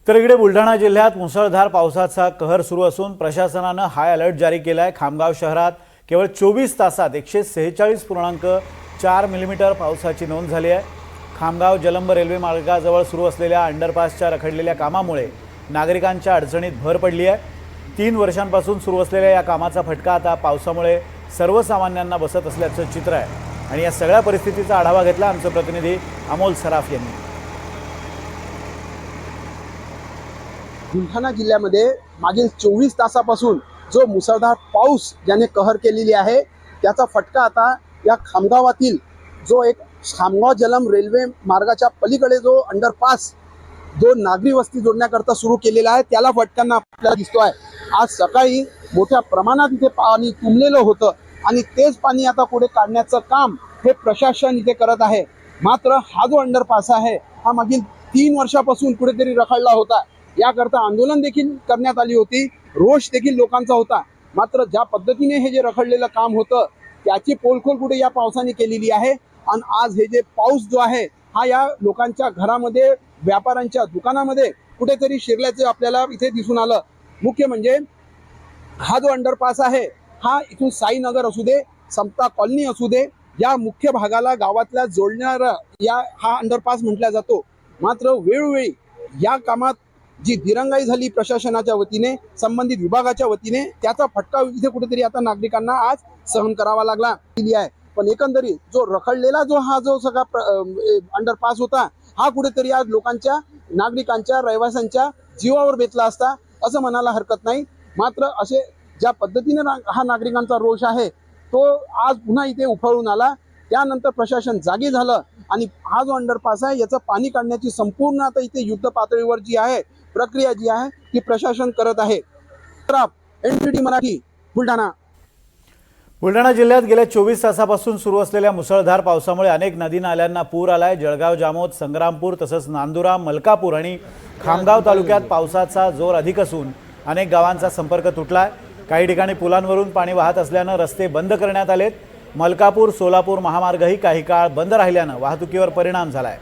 तर इकडे बुलढाणा जिल्ह्यात मुसळधार पावसाचा कहर सुरू असून प्रशासनानं हाय अलर्ट जारी केला आहे। खामगाव शहरात केवळ 24 तासात 146.4 मिलीमीटर पावसाची नोंद झाली आहे। खामगाव जलंब रेल्वे मार्गाजवळ सुरू असलेल्या अंडरपासच्या रखडलेल्या कामामुळे नागरिकांच्या अडचणीत भर पडली आहे। 3 वर्षांपासून सुरू असलेल्या या कामाचा फटका आता पावसामुळे सर्वसामान्यांना बसत असल्याचं चित्र आहे। आणि या सगळ्या परिस्थितीचा आढावा घेतला आमचे प्रतिनिधी अमोल सराफ यांनी। बुलढाणा जिल्ह्यामध्ये मागील 24 तासापासून जो मुसळधार पाऊस ज्याने कहर केलेली आहे त्याचा फटका आता या खामगावातील जो एक खामगाव जलम रेल्वे मार्गाच्या पलीकडे जो अंडरपास जो नागरी वस्ती जोडण्याकरता सुरू केलेला आहे त्याला फटकांना आपल्याला दिसतोय। आज सकाळी मोठ्या प्रमाणात इथे पाणी तुंबलेलं होतं आणि तेच पाणी आता पुढे काढण्याचं काम हे प्रशासन इथे करत आहे। मात्र हा जो अंडरपास आहे हा मागील 3 वर्षापासून कुठेतरी रखडला होता। याकरता आंदोलन देखील करण्यात आली होती, रोष देखील लोकांचा होता। मात्र ज्या पद्धतीने हे जे रखडलेलं काम होतं त्याची पोलखोल कुठे या पावसाने केलेली आहे आणि आज हे जे पाऊस जो आहे हा या लोकांच्या घरामध्ये व्यापाऱ्यांच्या दुकानामध्ये कुठेतरी शिरल्याचे आपल्याला इथे दिसून आलं। मुख्य म्हणजे हा जो अंडरपास आहे हा इथून साईनगर असू दे, समता कॉलनी असू दे, या मुख्य भागाला गावातल्या जोडणारा हा अंडरपास म्हटला जातो। मात्र वेळोवेळी या कामात जी दिरंगाई झाली प्रशासनाच्या वतीने, संबंधित विभागाच्या वतीने, त्याचा फटका इथे कुठेतरी आता नागरिकांना आज सहन करावा लागला आहे। पण एकंदरीत जो रखडलेला हा जो सगळा अंडरपास होता हा कुठेतरी आज लोकांच्या, नागरिकांच्या, रहिवाशांच्या जीवावर बेतला असता असं म्हणायला हरकत नाही। मात्र असे ज्या पद्धतीने हा नागरिकांचा रोष आहे तो आज पुन्हा इथे उफाळून आला। त्यानंतर प्रशासन जागी झालं आणि हा जो अंडरपास आहे याचं पाणी काढण्याची संपूर्ण आता इथे युद्ध पातळीवर जी आहे प्रक्रिया जी आहे ती प्रशासन करत आहे। NTT मराठी बुलढाणा। बुलढाणा जिल्ह्यात गेल्या 24 तासापासून सुरू असलेल्या मुसळधार पावसामुळे अनेक नदी नाल्यांना पूर आलाय। जळगाव, जामोद, संग्रामपूर तसंच नांदुरा, मलकापूर आणि खामगाव तालुक्यात पावसाचा जोर अधिक असून अनेक गावांचा संपर्क तुटलाय। काही ठिकाणी पुलांवरून पाणी वाहत असल्यानं रस्ते बंद करण्यात आलेत। मलकापूर सोलापूर महामार्गही काही काळ बंद राहिल्यानं वाहतुकीवर परिणाम झालाय।